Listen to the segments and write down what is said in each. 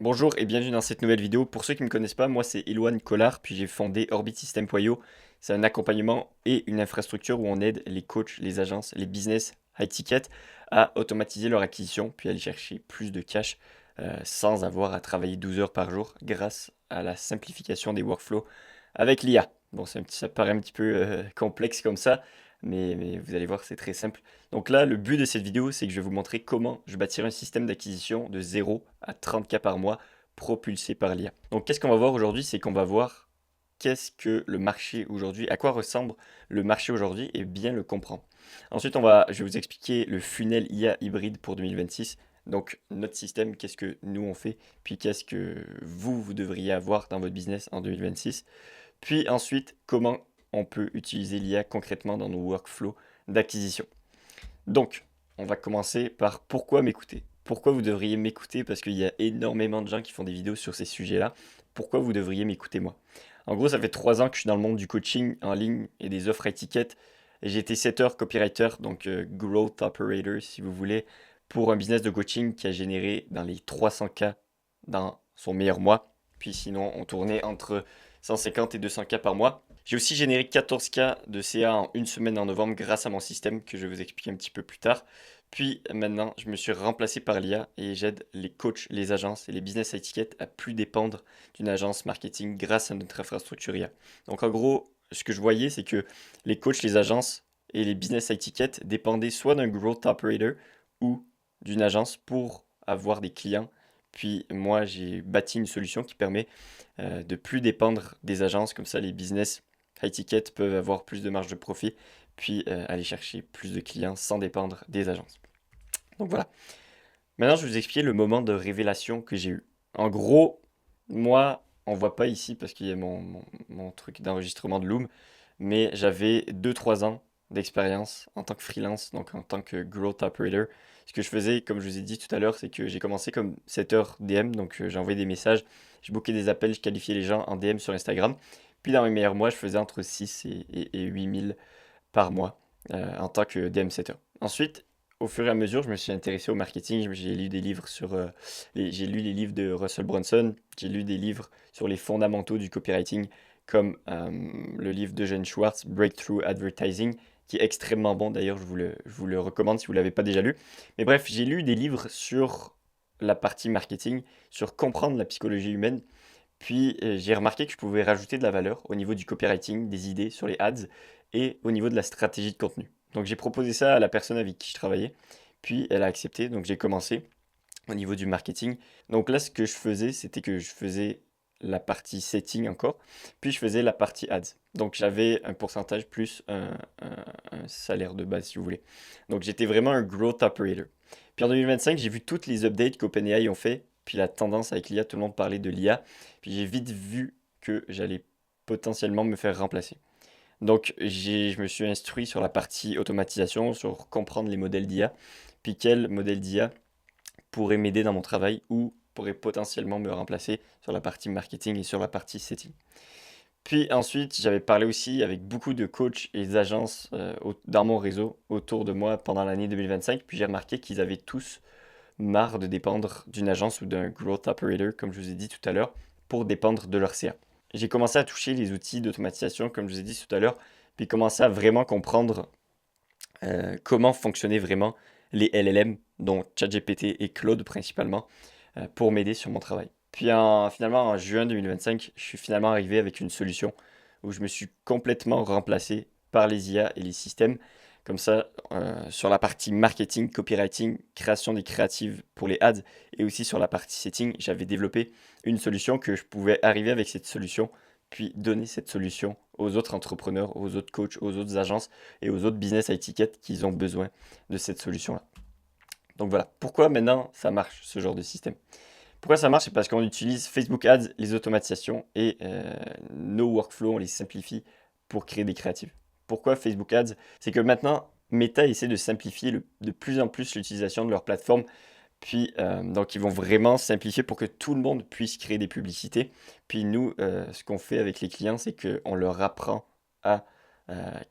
Bonjour et bienvenue dans cette nouvelle vidéo. Pour ceux qui ne me connaissent pas, moi c'est Eloane Collard, puis j'ai fondé Orbit System.io. C'est un accompagnement et une infrastructure où on aide les coachs, les agences, les business high ticket à automatiser leur acquisition, puis aller chercher plus de cash sans avoir à travailler 12 heures par jour grâce à la simplification des workflows avec l'IA. Bon, ça paraît un petit peu complexe comme ça, mais vous allez voir, c'est très simple. Donc là, le but de cette vidéo, c'est que je vais vous montrer comment je bâtirai un système d'acquisition de 0 à 30K par mois propulsé par l'IA. Donc qu'est-ce qu'on va voir aujourd'hui? C'est qu'on va voir qu'est-ce que le marché aujourd'hui, à quoi ressemble le marché aujourd'hui et bien le comprendre. Ensuite, je vais vous expliquer le funnel IA hybride pour 2026. Donc notre système, qu'est-ce que nous on fait, puis qu'est-ce que vous devriez avoir dans votre business en 2026. Puis ensuite, comment on peut utiliser l'IA concrètement dans nos workflows d'acquisition. Donc, on va commencer par pourquoi m'écouter. Pourquoi vous devriez m'écouter? Parce qu'il y a énormément de gens qui font des vidéos sur ces sujets-là. Pourquoi vous devriez m'écouter moi? En gros, ça fait 3 ans que je suis dans le monde du coaching en ligne et des offres à étiquette. J'ai été setter, copywriter, donc growth operator si vous voulez, pour un business de coaching qui a généré dans les 300K dans son meilleur mois. Puis sinon, on tournait entre 150 et 200K par mois. J'ai aussi généré 14K de CA en une semaine en novembre grâce à mon système que je vais vous expliquer un petit peu plus tard. Puis maintenant, je me suis remplacé par l'IA et j'aide les coachs, les agences et les business à étiquette à plus dépendre d'une agence marketing grâce à notre infrastructure IA. Donc en gros, ce que je voyais, c'est que les coachs, les agences et les business à étiquette dépendaient soit d'un growth operator ou d'une agence pour avoir des clients. Puis moi, j'ai bâti une solution qui permet de plus dépendre des agences, comme ça les business high ticket peuvent avoir plus de marge de profit, puis aller chercher plus de clients sans dépendre des agences. Donc voilà. Maintenant, je vais vous expliquer le moment de révélation que j'ai eu. En gros, moi, on voit pas ici parce qu'il y a mon truc d'enregistrement de Loom, mais j'avais 2 3 ans d'expérience en tant que freelance, donc en tant que growth operator. Ce que je faisais, comme je vous ai dit tout à l'heure, c'est que j'ai commencé comme setter DM, donc j'ai envoyé des messages, je bookais des appels, je qualifiais les gens en DM sur Instagram. Puis dans mes meilleurs mois, je faisais entre 6 et 8 000 par mois en tant que DM setter. Ensuite, au fur et à mesure, je me suis intéressé au marketing. J'ai lu des livres j'ai lu les livres de Russell Brunson. J'ai lu des livres sur les fondamentaux du copywriting, comme le livre de Eugene Schwartz, Breakthrough Advertising, qui est extrêmement bon. D'ailleurs, je vous le recommande si vous ne l'avez pas déjà lu. Mais bref, j'ai lu des livres sur la partie marketing, sur comprendre la psychologie humaine. Puis j'ai remarqué que je pouvais rajouter de la valeur au niveau du copywriting, des idées sur les ads et au niveau de la stratégie de contenu. Donc j'ai proposé ça à la personne avec qui je travaillais, puis elle a accepté, donc j'ai commencé au niveau du marketing. Donc là, ce que je faisais, c'était que je faisais la partie setting encore, puis je faisais la partie ads. Donc j'avais un pourcentage plus un salaire de base, si vous voulez. Donc j'étais vraiment un growth operator. Puis en 2025, j'ai vu toutes les updates qu'OpenAI ont fait, puis la tendance avec l'IA, tout le monde parlait de l'IA, puis j'ai vite vu que j'allais potentiellement me faire remplacer. Donc, je me suis instruit sur la partie automatisation, sur comprendre les modèles d'IA, puis quel modèle d'IA pourrait m'aider dans mon travail ou pourrait potentiellement me remplacer sur la partie marketing et sur la partie setting. Puis ensuite, j'avais parlé aussi avec beaucoup de coachs et d'agences dans mon réseau autour de moi pendant l'année 2025, puis j'ai remarqué qu'ils avaient tous marre de dépendre d'une agence ou d'un growth operator, comme je vous ai dit tout à l'heure, pour dépendre de leur CA. J'ai commencé à toucher les outils d'automatisation, comme je vous ai dit tout à l'heure, puis commencé à vraiment comprendre comment fonctionnaient vraiment les LLM, dont ChatGPT et Claude principalement, pour m'aider sur mon travail. Puis finalement, en juin 2025, je suis finalement arrivé avec une solution où je me suis complètement remplacé par les IA et les systèmes. Comme ça, sur la partie marketing, copywriting, création des créatives pour les ads et aussi sur la partie setting, j'avais développé une solution que je pouvais arriver avec cette solution, puis donner cette solution aux autres entrepreneurs, aux autres coachs, aux autres agences et aux autres business à étiquette qui ont besoin de cette solution-là. Donc voilà, pourquoi maintenant ça marche ce genre de système? Pourquoi ça marche? C'est parce qu'on utilise Facebook Ads, les automatisations et nos workflows, on les simplifie pour créer des créatives. Pourquoi Facebook Ads? C'est que maintenant, Meta essaie de simplifier de plus en plus l'utilisation de leur plateforme. Puis, donc, ils vont vraiment simplifier pour que tout le monde puisse créer des publicités. Puis, nous, ce qu'on fait avec les clients, c'est qu'on leur apprend à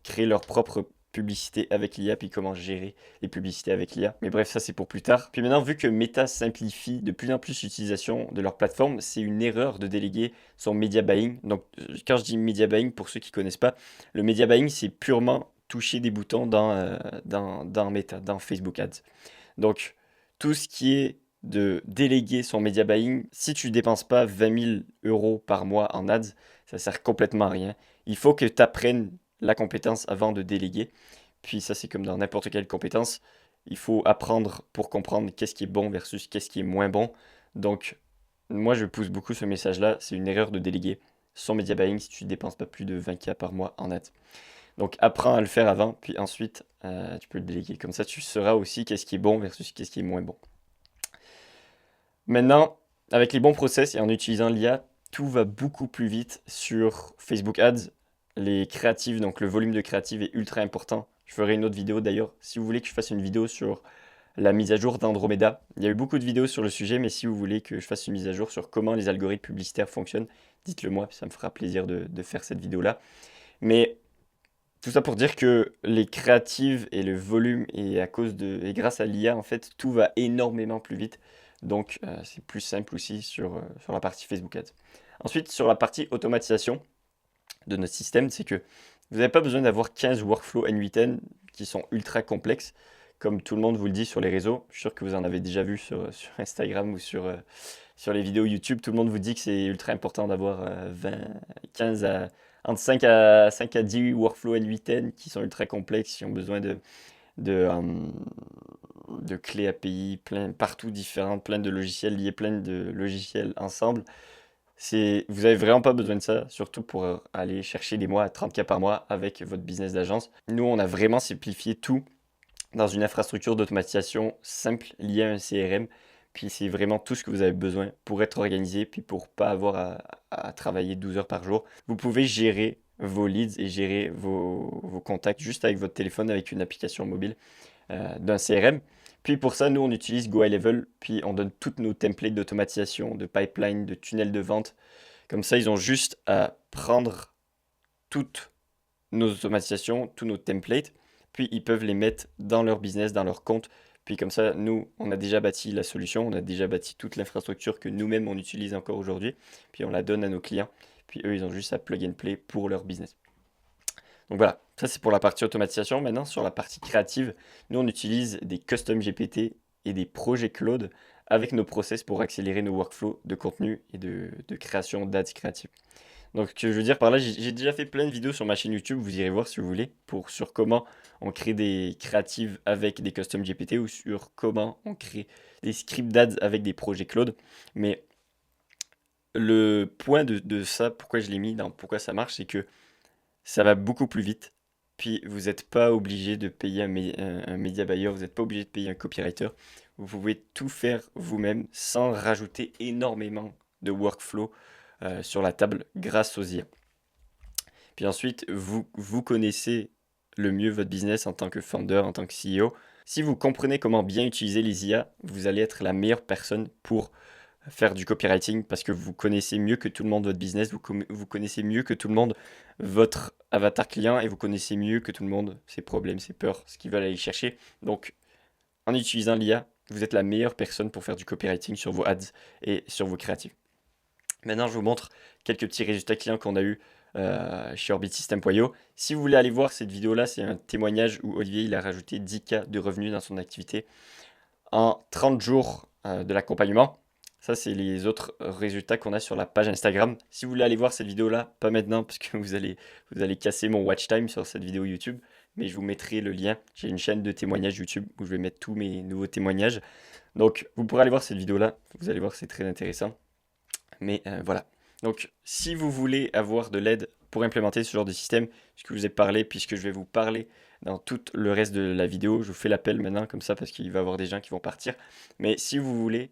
créer leur propre publicité avec l'IA, puis comment gérer les publicités avec l'IA. Mais bref, ça c'est pour plus tard. Puis maintenant, vu que Meta simplifie de plus en plus l'utilisation de leur plateforme, c'est une erreur de déléguer son media buying. Donc quand je dis media buying, pour ceux qui ne connaissent pas, le media buying c'est purement toucher des boutons dans Meta, dans Facebook Ads. Donc tout ce qui est de déléguer son media buying, si tu ne dépenses pas 20 000 euros par mois en ads, ça sert complètement à rien. Il faut que tu apprennes la compétence avant de déléguer. Puis ça, c'est comme dans n'importe quelle compétence. Il faut apprendre pour comprendre qu'est-ce qui est bon versus qu'est-ce qui est moins bon. Donc, moi, je pousse beaucoup ce message-là. C'est une erreur de déléguer son media buying si tu ne dépenses pas plus de 20K par mois en ads. Donc, apprends à le faire avant, puis ensuite, tu peux le déléguer. Comme ça, tu sauras aussi qu'est-ce qui est bon versus qu'est-ce qui est moins bon. Maintenant, avec les bons process et en utilisant l'IA, tout va beaucoup plus vite sur Facebook Ads. Les créatives, donc le volume de créatives est ultra important. Je ferai une autre vidéo d'ailleurs. Si vous voulez que je fasse une vidéo sur la mise à jour d'Andromeda, il y a eu beaucoup de vidéos sur le sujet, mais si vous voulez que je fasse une mise à jour sur comment les algorithmes publicitaires fonctionnent, dites-le moi, ça me fera plaisir de faire cette vidéo-là. Mais tout ça pour dire que les créatives et le volume, et grâce à l'IA, en fait, tout va énormément plus vite. Donc, c'est plus simple aussi sur la partie Facebook Ads. Ensuite, sur la partie automatisation de notre système, c'est que vous n'avez pas besoin d'avoir 15 workflows N8N qui sont ultra complexes, comme tout le monde vous le dit sur les réseaux. Je suis sûr que vous en avez déjà vu sur Instagram ou sur les vidéos YouTube. Tout le monde vous dit que c'est ultra important d'avoir 15 entre 5 à 10 workflows N8N qui sont ultra complexes, qui ont besoin de clés API partout différentes, plein de logiciels liés, plein de logiciels ensemble. Vous n'avez vraiment pas besoin de ça, surtout pour aller chercher des mois à 30K par mois avec votre business d'agence. Nous, on a vraiment simplifié tout dans une infrastructure d'automatisation simple liée à un CRM. Puis c'est vraiment tout ce que vous avez besoin pour être organisé, puis pour pas avoir à travailler 12 heures par jour. Vous pouvez gérer vos leads et gérer vos contacts juste avec votre téléphone, avec une application mobile d'un CRM. Puis pour ça, nous, on utilise Go High Level, puis on donne toutes nos templates d'automatisation, de pipeline, de tunnels de vente. Comme ça, ils ont juste à prendre toutes nos automatisations, tous nos templates, puis ils peuvent les mettre dans leur business, dans leur compte. Puis comme ça, nous, on a déjà bâti la solution, on a déjà bâti toute l'infrastructure que nous-mêmes, on utilise encore aujourd'hui, puis on la donne à nos clients. Puis eux, ils ont juste à plug and play pour leur business. Donc voilà, ça c'est pour la partie automatisation. Maintenant, sur la partie créative, nous on utilise des custom GPT et des projets Claude avec nos process pour accélérer nos workflows de contenu et de création d'ads créatives. Donc, ce que je veux dire par là, j'ai déjà fait plein de vidéos sur ma chaîne YouTube, vous irez voir si vous voulez, sur comment on crée des créatives avec des custom GPT ou sur comment on crée des scripts d'ads avec des projets Claude. Mais le point de ça, pourquoi je l'ai mis dans pourquoi ça marche, c'est que ça va beaucoup plus vite. Puis vous n'êtes pas obligé de payer un média buyer, vous n'êtes pas obligé de payer un copywriter. Vous pouvez tout faire vous-même sans rajouter énormément de workflow sur la table grâce aux IA. Puis ensuite, vous connaissez le mieux votre business en tant que founder, en tant que CEO. Si vous comprenez comment bien utiliser les IA, vous allez être la meilleure personne pour faire du copywriting parce que vous connaissez mieux que tout le monde votre business, vous connaissez mieux que tout le monde votre avatar client et vous connaissez mieux que tout le monde ses problèmes, ses peurs, ce qu'ils veulent aller chercher. Donc, en utilisant l'IA, vous êtes la meilleure personne pour faire du copywriting sur vos ads et sur vos créatifs. Maintenant, je vous montre quelques petits résultats clients qu'on a eu chez OrbitSystem.io. Si vous voulez aller voir cette vidéo-là, c'est un témoignage où Olivier il a rajouté 10K de revenus dans son activité en 30 jours de l'accompagnement. Ça, c'est les autres résultats qu'on a sur la page Instagram. Si vous voulez aller voir cette vidéo-là, pas maintenant, parce que vous allez casser mon watch time sur cette vidéo YouTube, mais je vous mettrai le lien. J'ai une chaîne de témoignages YouTube où je vais mettre tous mes nouveaux témoignages. Donc, vous pourrez aller voir cette vidéo-là. Vous allez voir que c'est très intéressant. Mais voilà. Donc, si vous voulez avoir de l'aide pour implémenter ce genre de système, ce que je vous ai parlé, puisque je vais vous parler dans tout le reste de la vidéo, je vous fais l'appel maintenant comme ça parce qu'il va y avoir des gens qui vont partir. Mais si vous voulez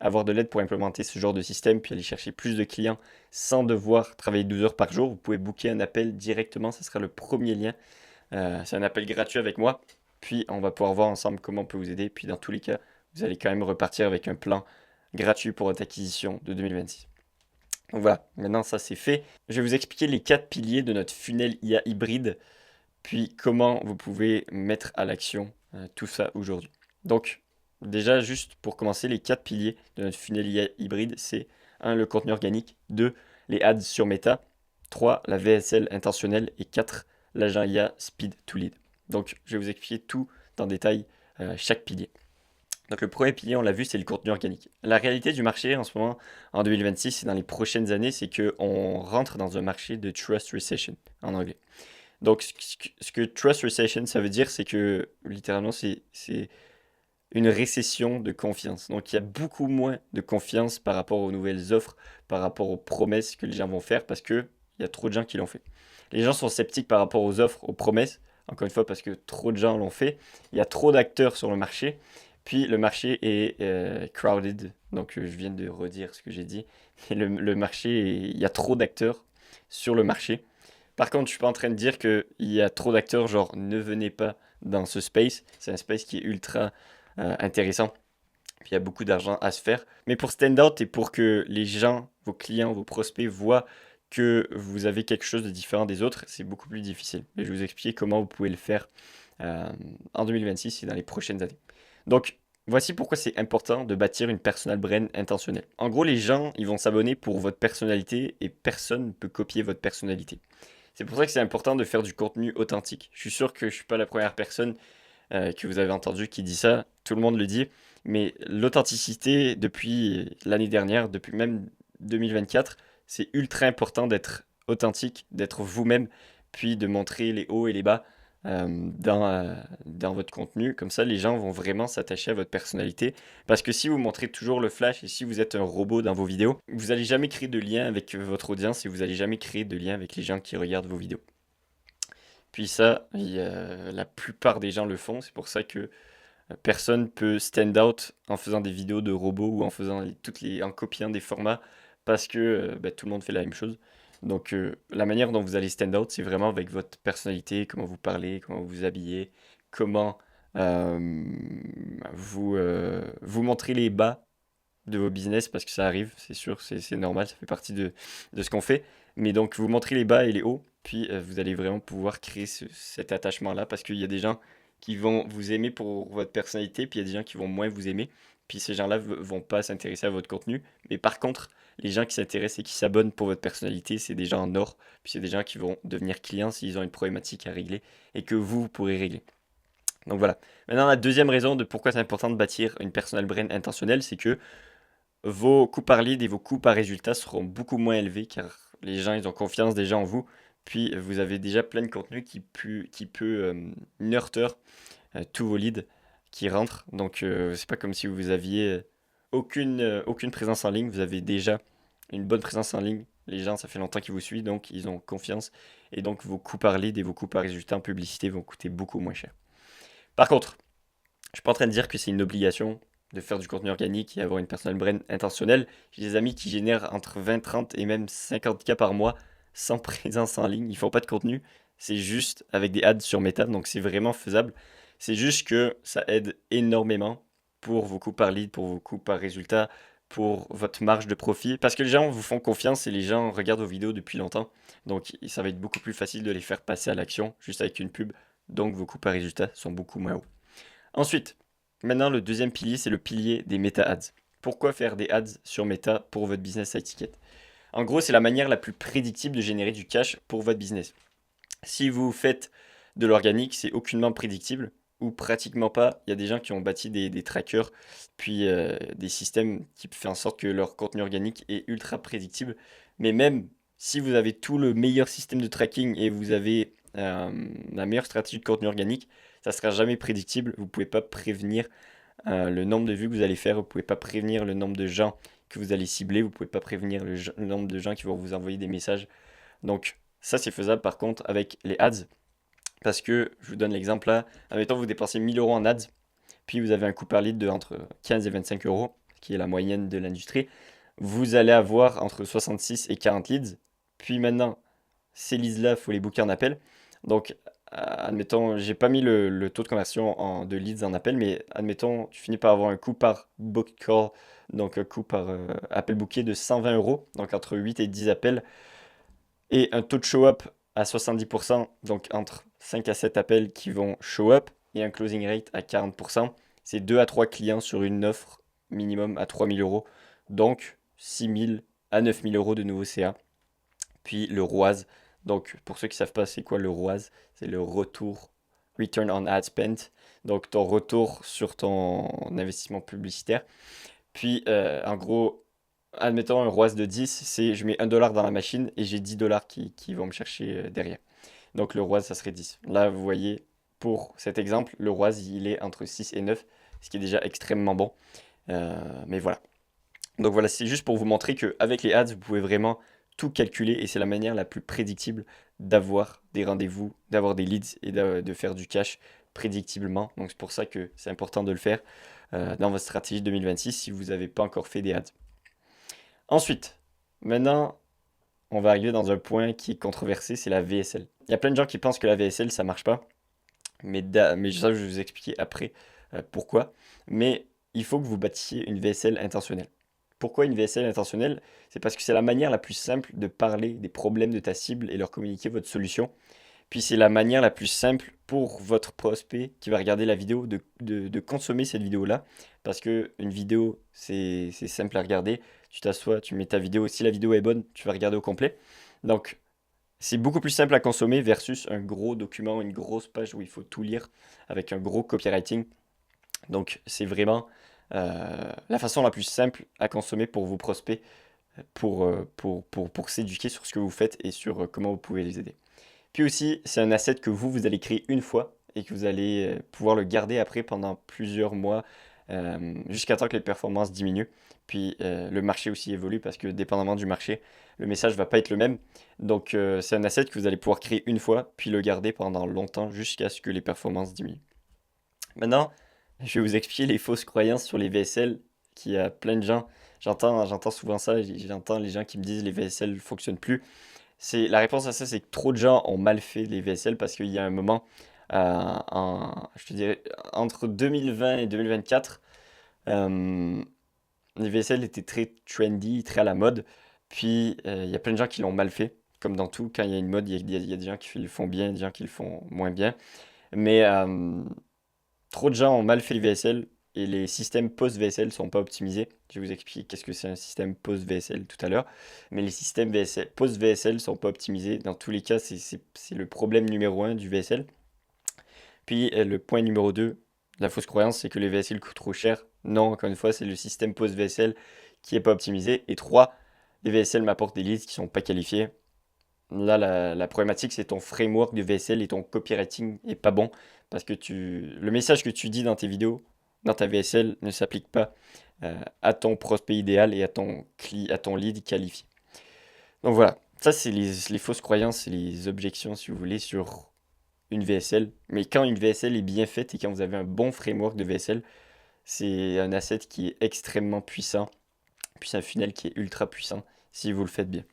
avoir de l'aide pour implémenter ce genre de système, puis aller chercher plus de clients sans devoir travailler 12 heures par jour, vous pouvez booker un appel directement, ce sera le premier lien. C'est un appel gratuit avec moi, puis on va pouvoir voir ensemble comment on peut vous aider, puis dans tous les cas, vous allez quand même repartir avec un plan gratuit pour votre acquisition de 2026. Donc voilà, maintenant ça c'est fait. Je vais vous expliquer les 4 piliers de notre funnel IA hybride puis comment vous pouvez mettre à l'action tout ça aujourd'hui. Donc, déjà, juste pour commencer, les 4 piliers de notre funnel hybride, c'est 1. Le contenu organique, 2. Les ads sur Meta, 3. La VSL intentionnelle et 4. L'agent IA Speed to Lead. Donc, je vais vous expliquer tout en détail, chaque pilier. Donc le premier pilier, on l'a vu, c'est le contenu organique. La réalité du marché en ce moment, en 2026 et dans les prochaines années, c'est qu'on rentre dans un marché de trust recession en anglais. Donc ce que trust recession, ça veut dire, c'est que littéralement, c'est une récession de confiance. Donc il y a beaucoup moins de confiance par rapport aux nouvelles offres, par rapport aux promesses que les gens vont faire, parce qu'il y a trop de gens qui l'ont fait. Les gens sont sceptiques par rapport aux offres, aux promesses, encore une fois, parce que trop de gens l'ont fait. Il y a trop d'acteurs sur le marché. Puis le marché est crowded, donc je viens de redire ce que j'ai dit. Et le marché, il y a trop d'acteurs sur le marché. Par contre, je suis pas en train de dire qu'il y a trop d'acteurs, genre ne venez pas dans ce space. C'est un space qui est ultra intéressant. Puis il y a beaucoup d'argent à se faire. Mais pour stand out et pour que les gens, vos clients, vos prospects voient que vous avez quelque chose de différent des autres, c'est beaucoup plus difficile. Et je vais vous expliquer comment vous pouvez le faire en 2026 et dans les prochaines années. Donc, voici pourquoi c'est important de bâtir une personal brand intentionnelle. En gros, les gens, ils vont s'abonner pour votre personnalité et personne ne peut copier votre personnalité. C'est pour ça que c'est important de faire du contenu authentique. Je suis sûr que je ne suis pas la première personne que vous avez entendu qui dit ça. Tout le monde le dit. Mais l'authenticité, depuis l'année dernière, depuis même 2024, c'est ultra important d'être authentique, d'être vous-même, puis de montrer les hauts et les bas dans votre contenu. Comme ça, les gens vont vraiment s'attacher à votre personnalité. Parce que si vous montrez toujours le flash et si vous êtes un robot dans vos vidéos, vous n'allez jamais créer de lien avec votre audience et vous n'allez jamais créer de lien avec les gens qui regardent vos vidéos. Puis ça, la plupart des gens le font. C'est pour ça que personne peut stand out en faisant des vidéos de robots ou en faisant en copiant des formats parce que tout le monde fait la même chose. Donc la manière dont vous allez stand out, c'est vraiment avec votre personnalité, comment vous parlez, comment vous vous habillez, comment euh, vous montrez les bas de vos business parce que ça arrive, c'est sûr, c'est normal, ça fait partie de ce qu'on fait. Mais donc vous montrez les bas et les hauts, puis vous allez vraiment pouvoir créer cet attachement-là parce qu'il y a des gens qui vont vous aimer pour votre personnalité, puis il y a des gens qui vont moins vous aimer. Puis ces gens-là vont pas s'intéresser à votre contenu. Mais par contre, les gens qui s'intéressent et qui s'abonnent pour votre personnalité, c'est des gens en or. Puis c'est des gens qui vont devenir clients s'ils ont une problématique à régler et que vous pourrez régler. Donc voilà. Maintenant, la deuxième raison de pourquoi c'est important de bâtir une personal brand intentionnelle, c'est que vos coûts par lead et vos coûts par résultat seront beaucoup moins élevés car les gens ils ont confiance déjà en vous. Puis vous avez déjà plein de contenu qui peut nurture tous vos leads qui rentrent. Donc c'est pas comme si vous aviez aucune présence en ligne. Vous avez déjà une bonne présence en ligne. Les gens, ça fait longtemps qu'ils vous suivent, donc ils ont confiance. Et donc vos coûts par lead et vos coûts par résultat en publicité vont coûter beaucoup moins cher. Par contre, je suis pas en train de dire que c'est une obligation de faire du contenu organique et avoir une personal brand intentionnelle. J'ai des amis qui génèrent entre 20, 30 et même 50K par mois sans présence en ligne. Ils font pas de contenu. C'est juste avec des ads sur Meta, donc c'est vraiment faisable. C'est juste que ça aide énormément pour vos coûts par lead, pour vos coûts par résultat, pour votre marge de profit. Parce que les gens vous font confiance et les gens regardent vos vidéos depuis longtemps. Donc ça va être beaucoup plus facile de les faire passer à l'action juste avec une pub. Donc vos coûts par résultat sont beaucoup moins hauts. Ensuite, maintenant le deuxième pilier, c'est le pilier des Meta-ads. Pourquoi faire des ads sur Meta pour votre business à étiquette? En gros, c'est la manière la plus prédictible de générer du cash pour votre business. Si vous faites de l'organique, c'est aucunement prédictible ou pratiquement pas. Il y a des gens qui ont bâti des trackers, puis des systèmes qui font en sorte que leur contenu organique est ultra prédictible. Mais même si vous avez tout le meilleur système de tracking et vous avez la meilleure stratégie de contenu organique, ça sera jamais prédictible. Vous pouvez pas prévenir le nombre de vues que vous allez faire, vous pouvez pas prévenir le nombre de gens que vous allez cibler, vous pouvez pas prévenir le nombre de gens qui vont vous envoyer des messages. Donc ça c'est faisable par contre avec les ads. Parce que, je vous donne l'exemple là, admettons vous dépensez 1000 euros en ads, puis vous avez un coût par lead de entre 15 et 25 euros, qui est la moyenne de l'industrie, vous allez avoir entre 66 et 40 leads. Puis maintenant, ces leads-là, il faut les booker en appel. Donc, admettons, j'ai pas mis le taux de conversion de leads en appel, mais admettons, tu finis par avoir un coût par book call, donc un coût par appel booké de 120 euros, donc entre 8 et 10 appels, et un taux de show-up à 70%, donc entre 5 à 7 appels qui vont show up, et un closing rate à 40%. C'est 2 à 3 clients sur une offre minimum à 3 000 euros, donc 6 000 à 9 000 euros de nouveau CA. Puis le ROAS, donc pour ceux qui ne savent pas c'est quoi le ROAS, c'est le retour, Return on Ad Spent, donc ton retour sur ton investissement publicitaire. Puis en gros, admettons un ROAS de 10, c'est je mets 1 dollar dans la machine et j'ai 10 dollars qui vont me chercher derrière. Donc le ROAS, ça serait 10. Là, vous voyez, pour cet exemple, le ROAS, il est entre 6 et 9, ce qui est déjà extrêmement bon. Mais voilà. Donc voilà, c'est juste pour vous montrer qu'avec les ads, vous pouvez vraiment tout calculer et c'est la manière la plus prédictible d'avoir des rendez-vous, d'avoir des leads et de faire du cash prédictiblement. Donc c'est pour ça que c'est important de le faire dans votre stratégie 2026 si vous n'avez pas encore fait des ads. Ensuite, maintenant, on va arriver dans un point qui est controversé, c'est la VSL. Il y a plein de gens qui pensent que la VSL, ça marche pas, mais ça, je vais vous expliquer après pourquoi. Mais il faut que vous bâtissiez une VSL intentionnelle. Pourquoi une VSL intentionnelle? C'est parce que c'est la manière la plus simple de parler des problèmes de ta cible et leur communiquer votre solution. Puis c'est la manière la plus simple pour votre prospect qui va regarder la vidéo de consommer cette vidéo-là. Parce que une vidéo, c'est simple à regarder. Tu t'assois, tu mets ta vidéo. Si la vidéo est bonne, tu vas regarder au complet. Donc c'est beaucoup plus simple à consommer versus un gros document, une grosse page où il faut tout lire avec un gros copywriting. Donc c'est vraiment la façon la plus simple à consommer pour vos prospects pour s'éduquer sur ce que vous faites et sur comment vous pouvez les aider. Puis aussi, c'est un asset que vous allez créer une fois et que vous allez pouvoir le garder après pendant plusieurs mois jusqu'à temps que les performances diminuent. Puis le marché aussi évolue parce que dépendamment du marché, le message ne va pas être le même. Donc c'est un asset que vous allez pouvoir créer une fois puis le garder pendant longtemps jusqu'à ce que les performances diminuent. Maintenant, je vais vous expliquer les fausses croyances sur les VSL qui a plein de gens. J'entends souvent ça, j'entends les gens qui me disent les VSL ne fonctionnent plus. La réponse à ça, c'est que trop de gens ont mal fait les VSL parce qu'il y a un moment, je te dirais, entre 2020 et 2024, euh, les VSL étaient très trendy, très à la mode. Puis il y a plein de gens qui l'ont mal fait. Comme dans tout, quand il y a une mode, il y a des gens qui le font bien, des gens qui le font moins bien. Mais trop de gens ont mal fait les VSL et les systèmes post-VSL sont pas optimisés. Je vais vous expliquer qu'est-ce que c'est un système post-VSL tout à l'heure. Mais les systèmes VSL, post-VSL sont pas optimisés. Dans tous les cas, c'est le problème numéro un du VSL. Puis le point numéro 2, la fausse croyance, c'est que les VSL coûtent trop cher. Non, encore une fois, c'est le système post-VSL qui est pas optimisé. Et 3, les VSL m'apportent des leads qui sont pas qualifiés. Là, la problématique, c'est ton framework de VSL et ton copywriting est pas bon parce que le message que tu dis dans tes vidéos, dans ta VSL, ne s'applique pas à ton prospect idéal et à ton lead qualifié. Donc voilà, ça, c'est les fausses croyances et les objections, si vous voulez, sur une VSL. Mais quand une VSL est bien faite et quand vous avez un bon framework de VSL, c'est un asset qui est extrêmement puissant, puis c'est un funnel qui est ultra puissant si vous le faites bien.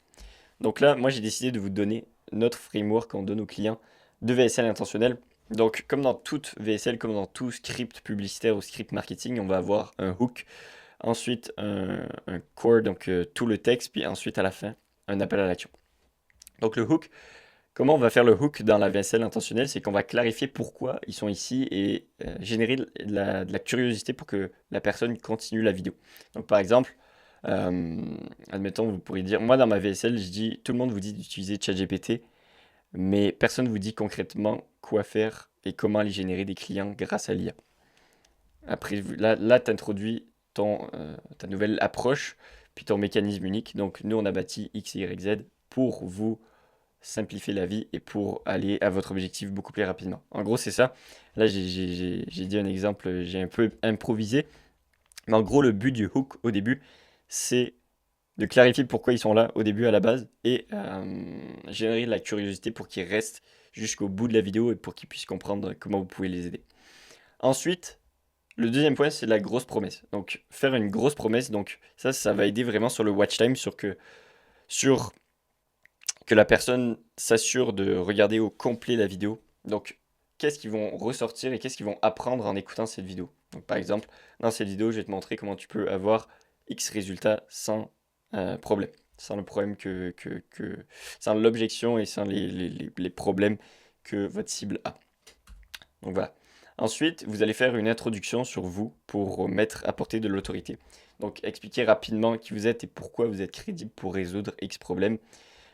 Donc là, moi, j'ai décidé de vous donner notre framework qu'on donne aux clients de VSL intentionnel. Donc, comme dans toute VSL, comme dans tout script publicitaire ou script marketing, on va avoir un hook, ensuite un core, donc tout le texte, puis ensuite à la fin, un appel à l'action. Donc le hook, comment on va faire le hook dans la VSL intentionnelle? C'est qu'on va clarifier pourquoi ils sont ici et générer de la curiosité pour que la personne continue la vidéo. Donc par exemple, admettons, vous pourriez dire, moi dans ma VSL, je dis, tout le monde vous dit d'utiliser ChatGPT, mais personne ne vous dit concrètement quoi faire et comment aller générer des clients grâce à l'IA. Après, là tu introduis ta nouvelle approche, puis ton mécanisme unique. Donc nous, on a bâti X, Y, Z pour vous simplifier la vie et pour aller à votre objectif beaucoup plus rapidement. En gros, c'est ça. Là, j'ai dit un exemple, j'ai un peu improvisé. Mais en gros, le but du hook au début, c'est de clarifier pourquoi ils sont là au début à la base et générer de la curiosité pour qu'ils restent jusqu'au bout de la vidéo et pour qu'ils puissent comprendre comment vous pouvez les aider. Ensuite, le deuxième point, c'est la grosse promesse. Donc, faire une grosse promesse, donc ça va aider vraiment sur le watch time, sur que la personne s'assure de regarder au complet la vidéo. Donc, qu'est-ce qu'ils vont ressortir et qu'est-ce qu'ils vont apprendre en écoutant cette vidéo. Donc, par exemple, dans cette vidéo, je vais te montrer comment tu peux avoir X résultats sans problème, sans le problème sans l'objection et sans les problèmes que votre cible a. Donc voilà. Ensuite, vous allez faire une introduction sur vous pour apporter de l'autorité. Donc expliquer rapidement qui vous êtes et pourquoi vous êtes crédible pour résoudre X problème.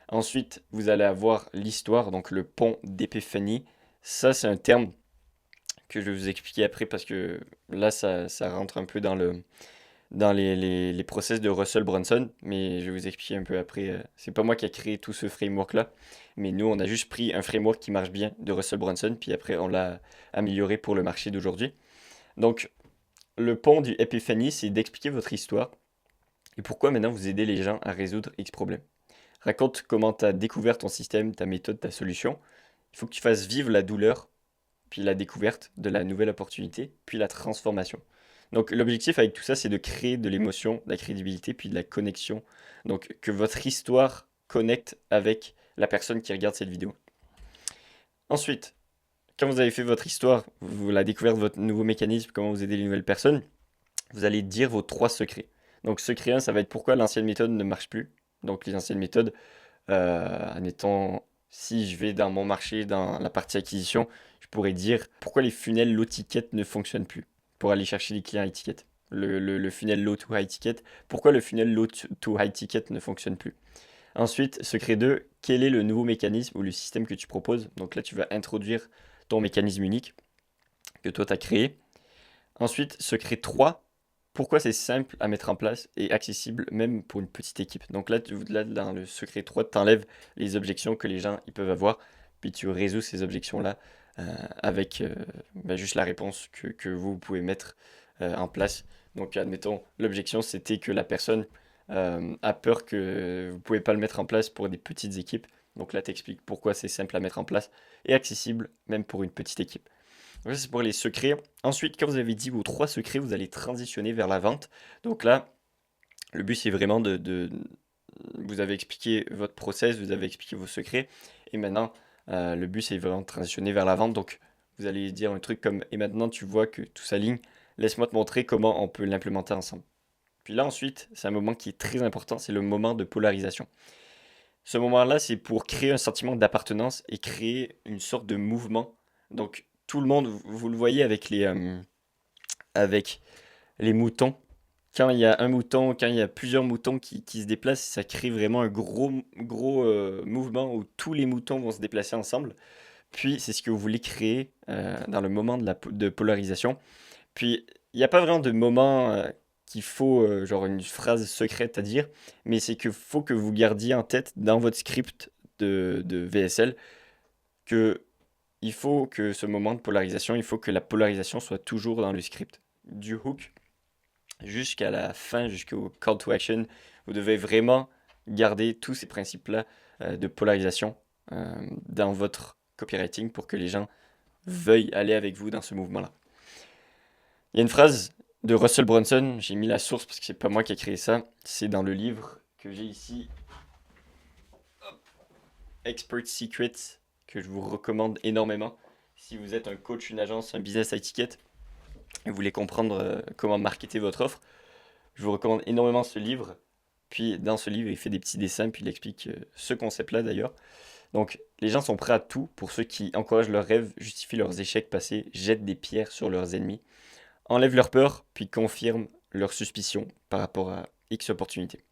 Ensuite, vous allez avoir l'histoire, donc le pont d'épiphanie. Ça, c'est un terme que je vais vous expliquer après parce que là, ça rentre un peu dans les process de Russell Brunson, mais je vais vous expliquer un peu après. C'est pas moi qui a créé tout ce framework-là, mais nous, on a juste pris un framework qui marche bien de Russell Brunson, puis après, on l'a amélioré pour le marché d'aujourd'hui. Donc, le pont du Epiphany, c'est d'expliquer votre histoire et pourquoi maintenant vous aidez les gens à résoudre X problème. Raconte comment tu as découvert ton système, ta méthode, ta solution. Il faut que tu fasses vivre la douleur, puis la découverte de la nouvelle opportunité, puis la transformation. Donc l'objectif avec tout ça, c'est de créer de l'émotion, de la crédibilité, puis de la connexion. Donc que votre histoire connecte avec la personne qui regarde cette vidéo. Ensuite, quand vous avez fait votre histoire, vous la découverte de votre nouveau mécanisme, comment vous aider les nouvelles personnes, vous allez dire vos 3 secrets. Donc secret 1, ça va être pourquoi l'ancienne méthode ne marche plus. Donc les anciennes méthodes, admettons, si je vais dans mon marché, dans la partie acquisition, je pourrais dire pourquoi les funnels low ticket ne fonctionnent plus pour aller chercher les clients high ticket. Le funnel low to high ticket, pourquoi le funnel low to high ticket ne fonctionne plus. Ensuite, secret 2, quel est le nouveau mécanisme ou le système que tu proposes. Donc là, tu vas introduire ton mécanisme unique que toi, tu as créé. Ensuite, secret 3, pourquoi c'est simple à mettre en place et accessible même pour une petite équipe. Donc là, dans le secret 3, tu enlèves les objections que les gens ils peuvent avoir, puis tu résous ces objections-là avec juste la réponse que vous pouvez mettre en place. Donc admettons, l'objection c'était que la personne a peur que vous ne pouvez pas le mettre en place pour des petites équipes. Donc là, tu expliques pourquoi c'est simple à mettre en place et accessible même pour une petite équipe. Donc ça, c'est pour les secrets. Ensuite, quand vous avez dit vos 3 secrets, vous allez transitionner vers la vente. Donc là, le but, c'est vraiment vous avez expliqué votre process, vous avez expliqué vos secrets. Et maintenant, le but, c'est vraiment de transitionner vers la vente. Donc, vous allez dire un truc comme, et maintenant, tu vois que tout s'aligne. Laisse-moi te montrer comment on peut l'implémenter ensemble. Puis là, ensuite, c'est un moment qui est très important, c'est le moment de polarisation. Ce moment-là, c'est pour créer un sentiment d'appartenance et créer une sorte de mouvement. Donc, tout le monde, vous le voyez avec les moutons. Quand il y a un mouton, quand il y a plusieurs moutons qui se déplacent, ça crée vraiment un gros mouvement où tous les moutons vont se déplacer ensemble. Puis, c'est ce que vous voulez créer dans le moment de polarisation. Puis, il n'y a pas vraiment de moment qu'il faut, genre une phrase secrète à dire, mais c'est qu'il faut que vous gardiez en tête dans votre script de VSL que il faut que ce moment de polarisation, il faut que la polarisation soit toujours dans le script. Du hook jusqu'à la fin, jusqu'au call to action, vous devez vraiment garder tous ces principes-là de polarisation dans votre copywriting pour que les gens veuillent aller avec vous dans ce mouvement-là. Il y a une phrase de Russell Brunson, j'ai mis la source parce que c'est pas moi qui ai créé ça, c'est dans le livre que j'ai ici, Expert Secrets, que je vous recommande énormément. Si vous êtes un coach, une agence, un business à étiquette, et vous voulez comprendre comment marketer votre offre, je vous recommande énormément ce livre. Puis dans ce livre, il fait des petits dessins, puis il explique ce concept-là d'ailleurs. Donc les gens sont prêts à tout pour ceux qui encouragent leurs rêves, justifient leurs échecs passés, jettent des pierres sur leurs ennemis, enlèvent leur peur, puis confirment leurs suspicions par rapport à X opportunités.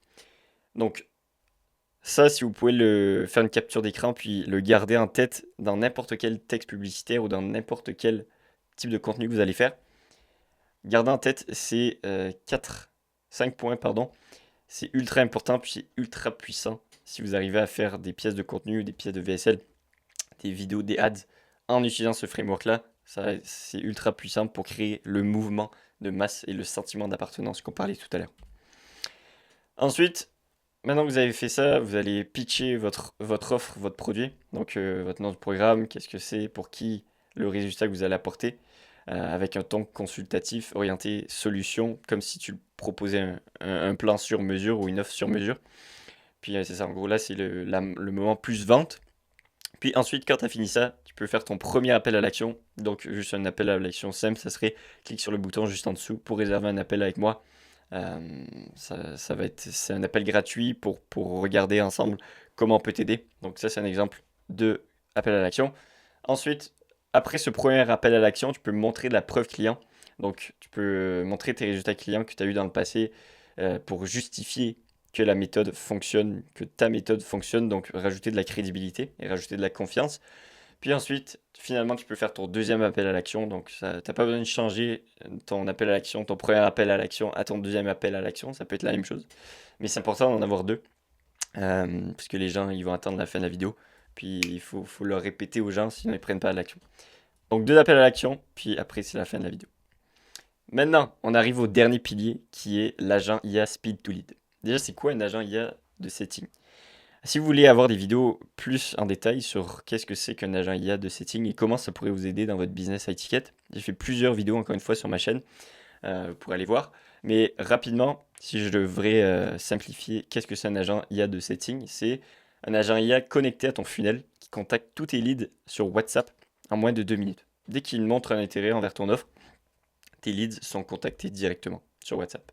Donc ça, si vous pouvez faire une capture d'écran, puis le garder en tête dans n'importe quel texte publicitaire ou dans n'importe quel type de contenu que vous allez faire, gardez en tête ces 5 points, pardon. C'est ultra important, puis c'est ultra puissant si vous arrivez à faire des pièces de contenu, des pièces de VSL, des vidéos, des ads, en utilisant ce framework-là. C'est ultra puissant pour créer le mouvement de masse et le sentiment d'appartenance qu'on parlait tout à l'heure. Ensuite, maintenant que vous avez fait ça, vous allez pitcher votre offre, votre produit, donc votre nom de programme, qu'est-ce que c'est, pour qui, le résultat que vous allez apporter, avec un ton consultatif, orienté solution, comme si tu proposais un plan sur mesure ou une offre sur mesure. Puis c'est ça, en gros là c'est le moment plus vente. Puis ensuite, quand tu as fini ça, tu peux faire ton premier appel à l'action. Donc juste un appel à l'action simple, ça serait clique sur le bouton juste en dessous pour réserver un appel avec moi. C'est un appel gratuit pour regarder ensemble comment on peut t'aider. Donc ça, c'est un exemple de appel à l'action. Ensuite, après ce premier appel à l'action, tu peux montrer de la preuve client. Donc, tu peux montrer tes résultats clients que tu as eu dans le passé pour justifier que la méthode fonctionne, que ta méthode fonctionne, donc rajouter de la crédibilité et rajouter de la confiance. Puis ensuite, finalement, tu peux faire ton deuxième appel à l'action. Donc, tu n'as pas besoin de changer ton appel à l'action, ton premier appel à l'action à ton deuxième appel à l'action. Ça peut être la même chose. Mais c'est important d'en avoir deux. Parce que les gens, ils vont attendre la fin de la vidéo. Puis, faut leur répéter aux gens, sinon ils ne prennent pas l'action. Donc, deux appels à l'action. Puis après, c'est la fin de la vidéo. Maintenant, on arrive au dernier pilier qui est l'agent IA Speed to Lead. Déjà, c'est quoi un agent IA de setting? Si vous voulez avoir des vidéos plus en détail sur qu'est-ce que c'est qu'un agent IA de setting et comment ça pourrait vous aider dans votre business high ticket, j'ai fait plusieurs vidéos encore une fois sur ma chaîne pour aller voir. Mais rapidement, si je devrais simplifier, qu'est-ce que c'est un agent IA de setting? C'est un agent IA connecté à ton funnel qui contacte tous tes leads sur WhatsApp en moins de 2 minutes. Dès qu'il montre un intérêt envers ton offre, tes leads sont contactés directement sur WhatsApp.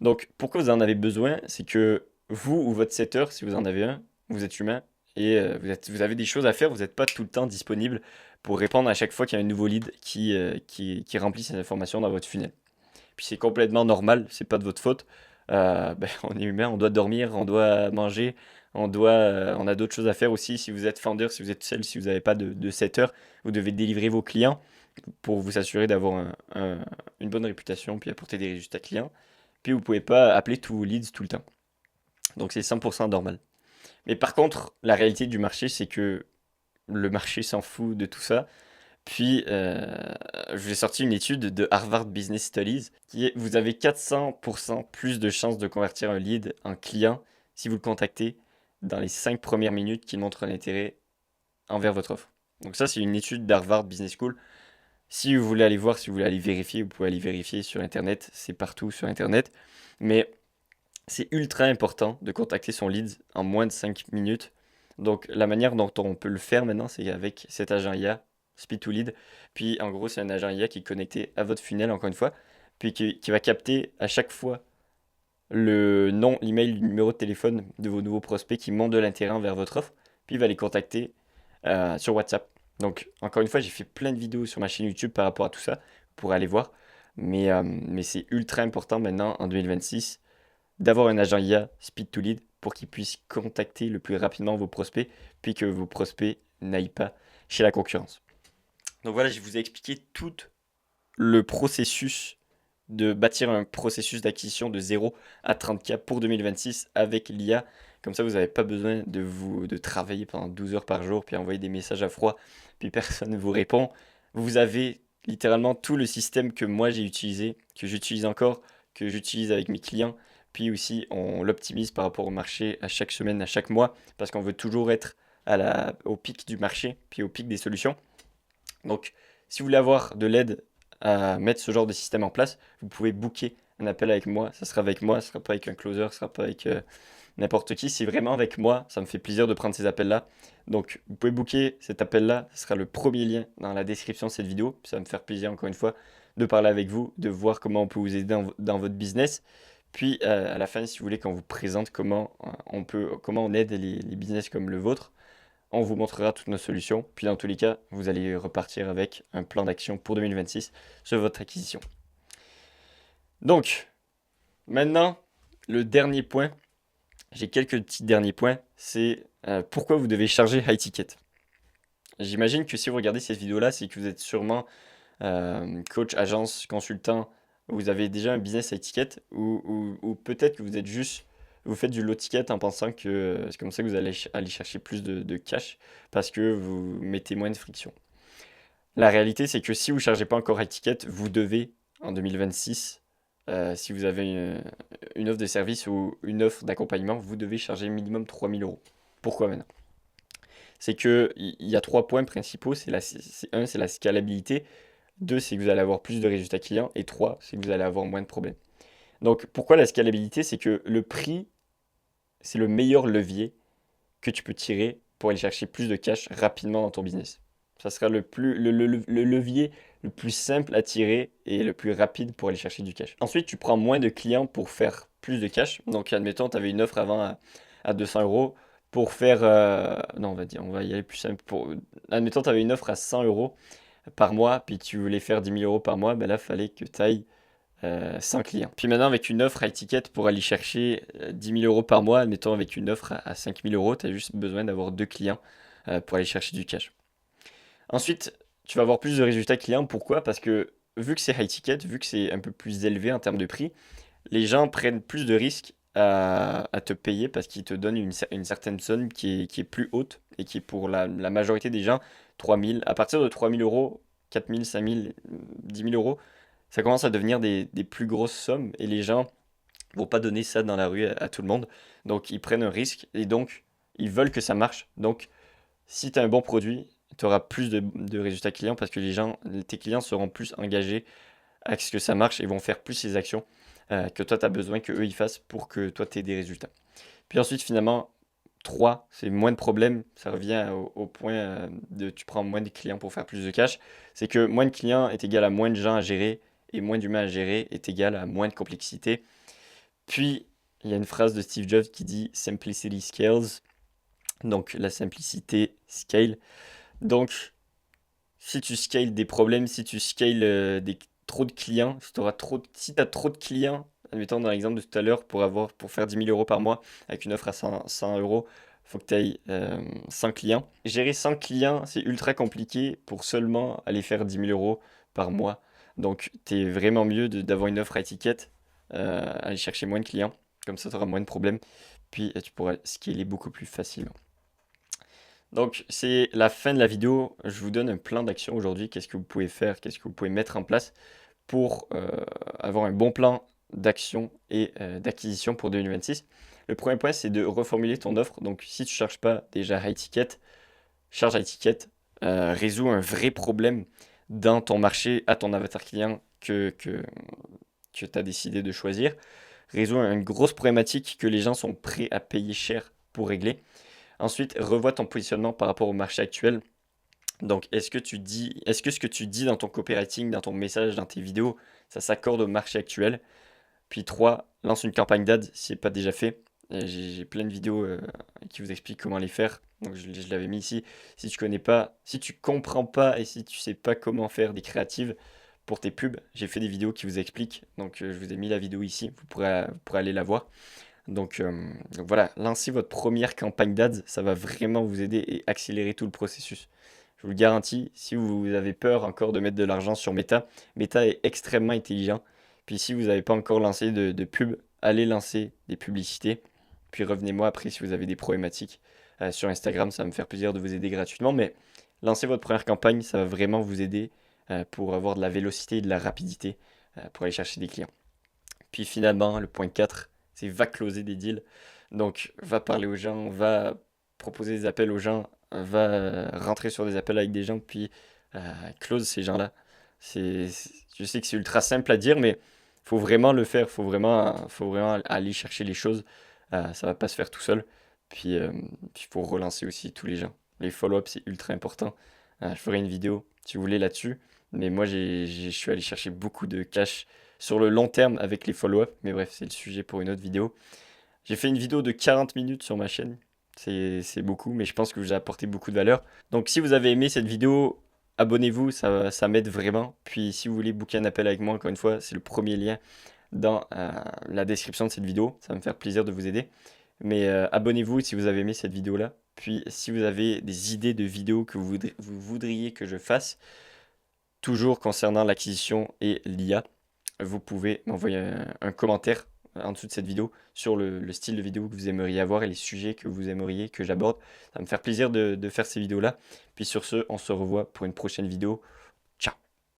Donc, pourquoi vous en avez besoin? C'est que vous ou votre setter, si vous en avez un, vous êtes humain et vous avez des choses à faire, vous n'êtes pas tout le temps disponible pour répondre à chaque fois qu'il y a un nouveau lead qui remplit ces informations dans votre funnel. Puis c'est complètement normal, c'est pas de votre faute. On est humain, on doit dormir, on doit manger, on a d'autres choses à faire aussi. Si vous êtes founder, si vous êtes seul, si vous n'avez pas de setter, vous devez délivrer vos clients pour vous assurer d'avoir une bonne réputation puis apporter des résultats clients. Puis vous pouvez pas appeler tous vos leads tout le temps. Donc c'est 100% normal. Mais par contre, la réalité du marché, c'est que le marché s'en fout de tout ça. Puis, je vous ai sorti une étude de Harvard Business Studies qui est, vous avez 400% plus de chances de convertir un lead en client si vous le contactez dans les 5 premières minutes qu'il montre un intérêt envers votre offre. Donc ça, c'est une étude d'Harvard Business School. Si vous voulez aller voir, si vous voulez aller vérifier, vous pouvez aller vérifier sur Internet. C'est partout sur Internet. Mais c'est ultra important de contacter son lead en moins de 5 minutes. Donc la manière dont on peut le faire maintenant, c'est avec cet agent IA, Speed to Lead. Puis en gros, c'est un agent IA qui est connecté à votre funnel, encore une fois, puis qui va capter à chaque fois le nom, l'email, le numéro de téléphone de vos nouveaux prospects qui montrent de l'intérêt envers votre offre, puis il va les contacter sur WhatsApp. Donc encore une fois, j'ai fait plein de vidéos sur ma chaîne YouTube par rapport à tout ça, pour aller voir. Mais c'est ultra important maintenant, en 2026, d'avoir un agent IA Speed to Lead pour qu'il puisse contacter le plus rapidement vos prospects, puis que vos prospects n'aillent pas chez la concurrence. Donc voilà, je vous ai expliqué tout le processus de bâtir un processus d'acquisition de 0 à 30K pour 2026 avec l'IA. Comme ça, vous n'avez pas besoin de travailler pendant 12 heures par jour, puis envoyer des messages à froid, puis personne ne vous répond. Vous avez littéralement tout le système que moi j'ai utilisé, que j'utilise encore, que j'utilise avec mes clients. Puis aussi, on l'optimise par rapport au marché à chaque semaine, à chaque mois, parce qu'on veut toujours être au pic du marché, puis au pic des solutions. Donc, si vous voulez avoir de l'aide à mettre ce genre de système en place, vous pouvez booker un appel avec moi. Ça sera avec moi, ce ne sera pas avec un closer, ce ne sera pas avec n'importe qui. C'est vraiment avec moi. Ça me fait plaisir de prendre ces appels-là. Donc, vous pouvez booker cet appel-là. Ce sera le premier lien dans la description de cette vidéo. Puis ça va me faire plaisir, encore une fois, de parler avec vous, de voir comment on peut vous aider dans votre business. Puis, à la fin, si vous voulez qu'on vous présente comment on aide les business comme le vôtre, on vous montrera toutes nos solutions. Puis dans tous les cas, vous allez repartir avec un plan d'action pour 2026 sur votre acquisition. Donc, maintenant, le dernier point, j'ai quelques petits derniers points, c'est pourquoi vous devez charger high ticket. J'imagine que si vous regardez cette vidéo-là, c'est que vous êtes sûrement coach, agence, consultant, vous avez déjà un business high ticket ou peut-être que vous êtes juste vous faites du low ticket en pensant que c'est comme ça que vous allez aller chercher plus de cash parce que vous mettez moins de friction. La réalité, c'est que si vous ne chargez pas encore high ticket, vous devez, en 2026, si vous avez une offre de service ou une offre d'accompagnement, vous devez charger minimum 3 000 euros. Pourquoi maintenant? C'est qu'il y a 3 points principaux. Un, c'est la scalabilité. 2, c'est que vous allez avoir plus de résultats clients. Et 3, c'est que vous allez avoir moins de problèmes. Donc, pourquoi la scalabilité? C'est que le prix, c'est le meilleur levier que tu peux tirer pour aller chercher plus de cash rapidement dans ton business. Ça sera le levier le plus simple à tirer et le plus rapide pour aller chercher du cash. Ensuite, tu prends moins de clients pour faire plus de cash. Donc, admettons, tu avais une offre avant à 200 euros pour faire... non, on va y aller plus simple. Admettons, tu avais une offre à 100 euros par mois, puis tu voulais faire 10 000 euros par mois, ben là, il fallait que tu ailles 100 clients. Puis maintenant, avec une offre à étiquette pour aller chercher 10 000 euros par mois, admettons avec une offre à 5 000 euros, tu as juste besoin d'avoir 2 clients pour aller chercher du cash. Ensuite, tu vas avoir plus de résultats clients. Pourquoi? Parce que vu que c'est high ticket, vu que c'est un peu plus élevé en termes de prix, les gens prennent plus de risques à te payer parce qu'ils te donnent une certaine somme qui est plus haute et qui est pour la majorité des gens 3 000. À partir de 3 000 euros, 4 000, 5 000, 10 000 euros, ça commence à devenir des plus grosses sommes et les gens vont pas donner ça dans la rue à tout le monde. Donc ils prennent un risque et donc ils veulent que ça marche. Donc si tu as un bon produit, tu auras plus de résultats clients parce que tes clients seront plus engagés à ce que ça marche et vont faire plus les actions que toi tu as besoin qu'eux ils fassent pour que toi tu aies des résultats. Puis ensuite finalement, 3, c'est moins de problèmes. Ça revient au point de tu prends moins de clients pour faire plus de cash. C'est que moins de clients est égal à moins de gens à gérer et moins d'humains à gérer est égal à moins de complexité. Puis, il y a une phrase de Steve Jobs qui dit Simplicity scales. Donc, la simplicité scale. Donc, si tu scales des problèmes, si tu scales trop de clients, si tu as trop de clients, admettons dans l'exemple de tout à l'heure, pour faire 10 000 euros par mois avec une offre à 100 euros, il faut que tu ailles 100 clients. Gérer 100 clients, c'est ultra compliqué pour seulement aller faire 10 000 euros par mois. Donc, tu es vraiment mieux d'avoir une offre à étiquette, aller chercher moins de clients. Comme ça, tu auras moins de problèmes. Puis, tu pourras scaler beaucoup plus facilement. Donc, c'est la fin de la vidéo. Je vous donne un plan d'action aujourd'hui. Qu'est-ce que vous pouvez faire? Qu'est-ce que vous pouvez mettre en place pour avoir un bon plan d'action et d'acquisition pour 2026? Le premier point, c'est de reformuler ton offre. Donc, si tu ne cherches pas déjà high ticket, charge high ticket, résout un vrai problème dans ton marché à ton avatar client que tu as décidé de choisir. Résout une grosse problématique que les gens sont prêts à payer cher pour régler. Ensuite, revois ton positionnement par rapport au marché actuel. Donc, est-ce que ce que tu dis dans ton copywriting, dans ton message, dans tes vidéos, ça s'accorde au marché actuel? Puis 3, lance une campagne d'ad si ce n'est pas déjà fait. J'ai plein de vidéos qui vous expliquent comment les faire. Donc je l'avais mis ici. Si tu connais pas, si tu comprends pas et si tu sais pas comment faire des créatives pour tes pubs, j'ai fait des vidéos qui vous expliquent. Donc je vous ai mis la vidéo ici. Vous pourrez aller la voir. Donc voilà, lancez votre première campagne d'ads, ça va vraiment vous aider et accélérer tout le processus. Je vous le garantis, si vous avez peur encore de mettre de l'argent sur Meta, Meta est extrêmement intelligent. Puis si vous n'avez pas encore lancé de pub, allez lancer des publicités. Puis revenez-moi après si vous avez des problématiques sur Instagram, ça va me faire plaisir de vous aider gratuitement. Mais lancez votre première campagne, ça va vraiment vous aider pour avoir de la vélocité et de la rapidité pour aller chercher des clients. Puis finalement, le point 4, c'est va closer des deals. Donc va parler aux gens, va proposer des appels aux gens, va rentrer sur des appels avec des gens, puis close ces gens-là. Je sais que c'est ultra simple à dire, mais faut vraiment le faire, faut vraiment aller chercher les choses. Ça va pas se faire tout seul. Puis il faut relancer aussi tous les gens. Les follow-up, c'est ultra important. Je ferai une vidéo, si vous voulez, là-dessus. Mais moi, je suis allé chercher beaucoup de cash sur le long terme avec les follow-up. Mais bref, c'est le sujet pour une autre vidéo. J'ai fait une vidéo de 40 minutes sur ma chaîne. C'est beaucoup, mais je pense que je vous ai apporté beaucoup de valeur. Donc si vous avez aimé cette vidéo, abonnez-vous, ça m'aide vraiment. Puis si vous voulez booker un appel avec moi, encore une fois, c'est le premier lien dans la description de cette vidéo. Ça va me faire plaisir de vous aider. Mais abonnez-vous si vous avez aimé cette vidéo-là. Puis si vous avez des idées de vidéos que vous voudriez que je fasse, toujours concernant l'acquisition et l'IA, vous pouvez m'envoyer un commentaire en dessous de cette vidéo sur le style de vidéo que vous aimeriez avoir et les sujets que vous aimeriez que j'aborde. Ça va me faire plaisir de faire ces vidéos-là. Puis sur ce, on se revoit pour une prochaine vidéo.